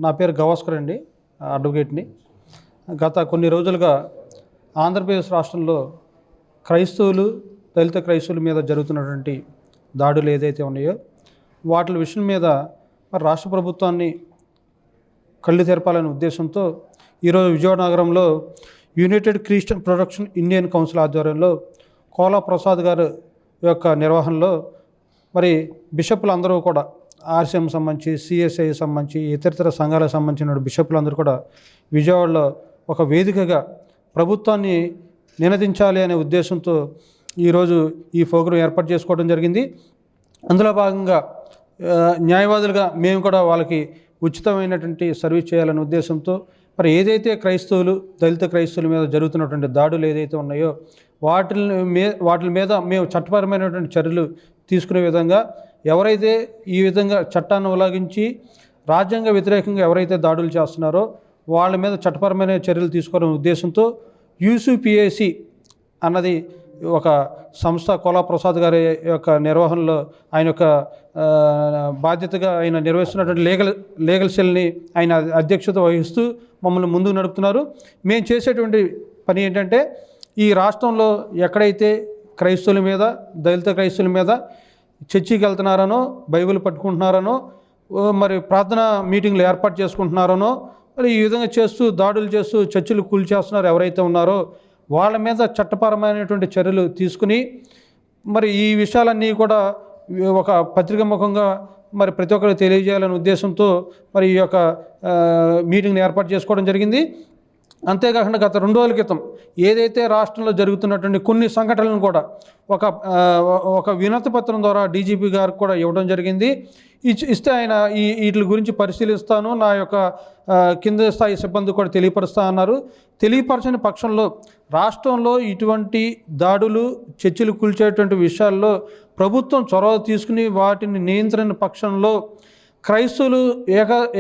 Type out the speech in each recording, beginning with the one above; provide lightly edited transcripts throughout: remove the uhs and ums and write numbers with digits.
నా పేరు గవాస్కర్ అండి, అడ్వకేట్ని. గత కొన్ని రోజులుగా ఆంధ్రప్రదేశ్ రాష్ట్రంలో క్రైస్తవులు, దళిత క్రైస్తవుల మీద జరుగుతున్నటువంటి దాడులు ఏదైతే ఉన్నాయో వాటి విషయం మీద మరి రాష్ట్ర ప్రభుత్వాన్ని కళ్ళు తెరపాలనే ఉద్దేశంతో ఈరోజు విజయవాడ నగరంలో United Christian protection Indian council ఆధ్వర్యంలో కోలా ప్రసాద్ గారు యొక్క నిర్వహణలో మరి బిషప్లు అందరూ కూడా ఆర్సీఎం సంబంధించి, సిఎస్ఐ సంబంధించి, ఇతరితర సంఘాలకు సంబంధించిన బిషప్లు అందరూ కూడా విజయవాడలో ఒక వేదికగా ప్రభుత్వాన్ని నినదించాలి అనే ఉద్దేశంతో ఈరోజు ఈ ప్రోగ్రాం ఏర్పాటు చేసుకోవడం జరిగింది. అందులో భాగంగా న్యాయవాదులుగా మేము కూడా వాళ్ళకి ఉచితమైనటువంటి సర్వీస్ చేయాలనే ఉద్దేశంతో మరి ఏదైతే క్రైస్తవులు, దళిత క్రైస్తవుల మీద జరుగుతున్నటువంటి దాడులు ఏదైతే ఉన్నాయో వాటి మీద మేము చట్టపరమైనటువంటి చర్యలు తీసుకునే విధంగా, ఎవరైతే ఈ విధంగా చట్టాన్ని ఉల్లంఘించి రాజ్యాంగ వ్యతిరేకంగా ఎవరైతే దాడులు చేస్తున్నారో వాళ్ళ మీద చట్టపరమైన చర్యలు తీసుకోవాలనే ఉద్దేశంతో యూసీపీఏసీ అన్నది ఒక సంస్థ కోలా ప్రసాద్ గారి యొక్క నిర్వహణలో ఆయన యొక్క బాధ్యతగా ఆయన నిర్వహిస్తున్నటువంటి లీగల్ సెల్ని ఆయన అధ్యక్షత వహిస్తూ మమ్మల్ని ముందుకు నడుపుతున్నారు. మేము చేసేటువంటి పని ఏంటంటే, ఈ రాష్ట్రంలో ఎక్కడైతే క్రైస్తవుల మీద, దళిత క్రైస్తవుల మీద చర్చికి వెళ్తున్నారనో, బైబిల్ పట్టుకుంటున్నారనో, మరి ప్రార్థనా మీటింగ్లు ఏర్పాటు చేసుకుంటున్నారనో, మరి ఈ విధంగా చేస్తూ దాడులు చేస్తూ చర్చిలు కూల్చేస్తున్నారు ఎవరైతే ఉన్నారో వాళ్ళ మీద చట్టపరమైనటువంటి చర్యలు తీసుకుని మరి ఈ విషయాలన్నీ కూడా ఒక పత్రిక ముఖంగా మరి ప్రతి ఒక్కరికి తెలియజేయాలనే ఉద్దేశంతో మరి ఈ యొక్క మీటింగ్ని ఏర్పాటు చేసుకోవడం జరిగింది. అంతేకాకుండా గత 2 రోజుల క్రితం ఏదైతే రాష్ట్రంలో జరుగుతున్నటువంటి కొన్ని సంఘటనలను కూడా ఒక వినతి పత్రం ద్వారా డీజీపీ గారికి కూడా ఇవ్వడం జరిగింది. ఇస్తే ఆయన వీటి గురించి పరిశీలిస్తాను, నా యొక్క కింద స్థాయి సిబ్బంది కూడా తెలియపరుస్తా అన్నారు. తెలియపరచని పక్షంలో రాష్ట్రంలో ఇటువంటి దాడులు, చర్చలు కూల్చేటువంటి విషయాల్లో ప్రభుత్వం చొరవ తీసుకుని వాటిని నియంత్రణ పక్షంలో క్రైస్తవులు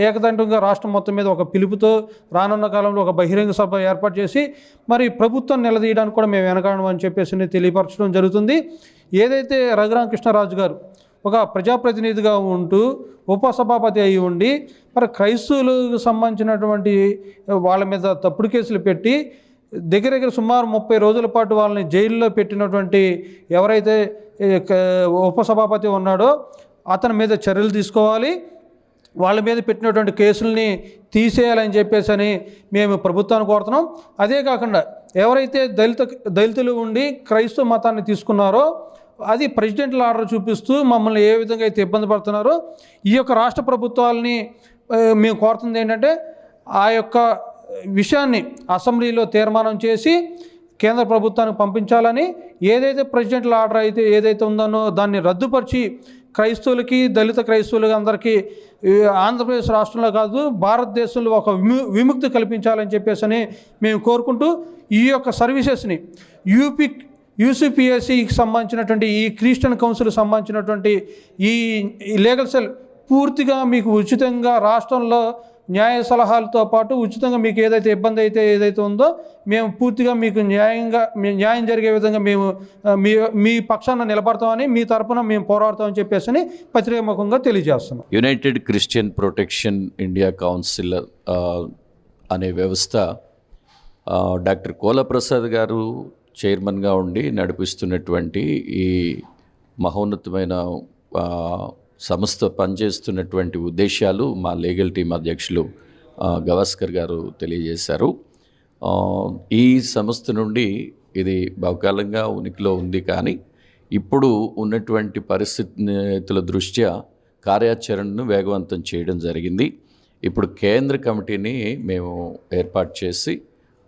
ఏకదండంగా రాష్ట్రం మొత్తం మీద ఒక పిలుపుతో రానున్న కాలంలో ఒక బహిరంగ సభ ఏర్పాటు చేసి మరి ప్రభుత్వం నిలదీయడానికి కూడా మేము వెనకాడము అని చెప్పేసి తెలియపరచడం జరుగుతుంది. ఏదైతే రఘురామకృష్ణరాజు గారు ఒక ప్రజాప్రతినిధిగా ఉంటూ ఉపసభాపతి అయి ఉండి మరి క్రైస్తవులకు సంబంధించినటువంటి వాళ్ళ మీద తప్పుడు కేసులు పెట్టి దగ్గర సుమారు 30 రోజుల పాటు వాళ్ళని జైల్లో పెట్టినటువంటి ఎవరైతే ఉపసభాపతి ఉన్నాడో అతని మీద చర్యలు తీసుకోవాలి, వాళ్ళ మీద పెట్టినటువంటి కేసుల్ని తీసేయాలని చెప్పేసి మేము ప్రభుత్వాన్ని కోరుతున్నాం. అదే కాకుండా ఎవరైతే దళితులు ఉండి క్రైస్తవ మతాన్ని తీసుకున్నారో అది ప్రెసిడెంట్ల ఆర్డర్ చూపిస్తూ మమ్మల్ని ఏ విధంగా అయితే ఇబ్బంది పడుతున్నారో ఈ యొక్క రాష్ట్ర ప్రభుత్వాలని మేము కోరుతుంది ఏంటంటే, ఆ యొక్క విషయాన్ని అసెంబ్లీలో తీర్మానం చేసి కేంద్ర ప్రభుత్వానికి పంపించాలని, ఏదైతే ప్రెసిడెంట్ల ఆర్డర్ అయితే ఏదైతే ఉందనో దాన్ని రద్దుపరిచి క్రైస్తవులకి, దళిత క్రైస్తవులకి అందరికీ ఆంధ్రప్రదేశ్ రాష్ట్రంలో కాదు భారతదేశంలో ఒక విముక్తి కల్పించాలని చెప్పేసి మేము కోరుకుంటూ ఈ యొక్క సర్వీసెస్ని యూసీపీఎస్సీకి సంబంధించినటువంటి ఈ క్రిస్టియన్ కౌన్సిల్కి సంబంధించినటువంటి ఈ లీగల్ సెల్ పూర్తిగా మీకు ఉచితంగా రాష్ట్రంలో న్యాయ సలహాలతో పాటు ఉచితంగా మీకు ఏదైతే ఇబ్బంది ఏదైతే ఉందో మేము పూర్తిగా మీకు న్యాయం జరిగే విధంగా మేము మీ పక్షాన నిలబడతామని, మీ తరపున మేము పోరాడతామని చెప్పేసి పత్రికాముఖంగా తెలియజేస్తున్నాం. United Christian protection India council అనే వ్యవస్థ డాక్టర్ కోలా ప్రసాద్ గారు చైర్మన్గా ఉండి నడిపిస్తున్నటువంటి ఈ మహోన్నతమైన సంస్థ పనిచేస్తున్నటువంటి ఉద్దేశాలు మా లీగల్ టీం అధ్యక్షులు గవాస్కర్ గారు తెలియజేశారు. ఈ సంస్థ నుండి ఇది బహుకాలంగా ఉనికిలో ఉంది, కానీ ఇప్పుడు ఉన్నటువంటి పరిస్థితుల దృష్ట్యా కార్యాచరణను వేగవంతం చేయడం జరిగింది. ఇప్పుడు కేంద్ర కమిటీని మేము ఏర్పాటు చేసి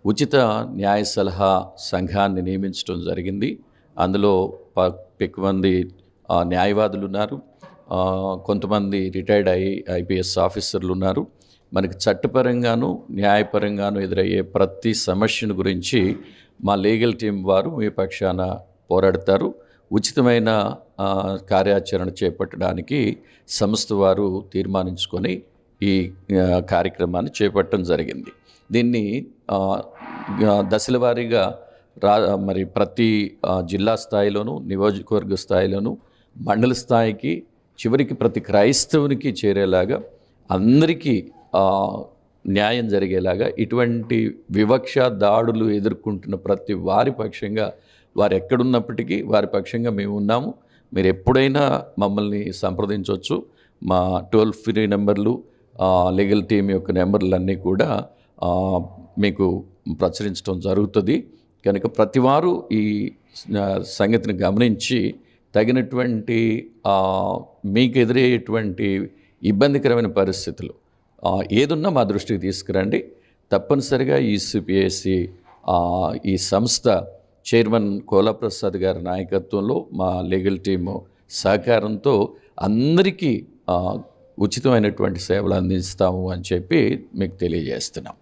ఉచిత న్యాయ సలహా సంఘాన్ని నియమించడం జరిగింది. అందులో ఎక్కువ మంది న్యాయవాదులు ఉన్నారు, కొంతమంది రిటైర్డ్ ఐపీఎస్ ఆఫీసర్లు ఉన్నారు. మనకి చట్టపరంగాను న్యాయపరంగాను ఎదురయ్యే ప్రతి సమస్యను గురించి మా లీగల్ టీం వారు మీ పక్షాన పోరాడతారు. ఉచితమైన కార్యాచరణ చేపట్టడానికి సంస్థ వారు తీర్మానించుకొని ఈ కార్యక్రమాన్ని చేపట్టడం జరిగింది. దీన్ని దశల వారీగా మరి ప్రతి జిల్లా స్థాయిలోనూ, నియోజకవర్గ స్థాయిలోనూ, మండల స్థాయికి, చివరికి ప్రతి క్రైస్తవునికి చేరేలాగా అందరికీ ఆ, న్యాయం జరిగేలాగా ఇటువంటి వివక్ష దాడులు ఎదుర్కొంటున్న ప్రతి వారి పక్షంగా వారు ఎక్కడున్నప్పటికీ వారి పక్షంగా మేము ఉన్నాము. మీరు ఎప్పుడైనా మమ్మల్ని సంప్రదించవచ్చు. మా టోల్ ఫ్రీ నెంబర్లు, లీగల్ టీం యొక్క నెంబర్లన్నీ కూడా మీకు ప్రచురించడం జరుగుతుంది. కనుక ప్రతివారు ఈ సంగతిని గమనించి తగినటువంటి మీకు ఎదురయ్యేటువంటి ఇబ్బందికరమైన పరిస్థితులు ఏదున్నా మా దృష్టికి తీసుకురండి. తప్పనిసరిగా ఈ సిపిఎస్సి ఈ సంస్థ చైర్మన్ కోలప్రసాద్ గారి నాయకత్వంలో మా లీగల్ టీము సహకారంతో అందరికీ ఉచితమైనటువంటి సేవలు అందిస్తాము అని చెప్పి మీకు తెలియజేస్తున్నాం.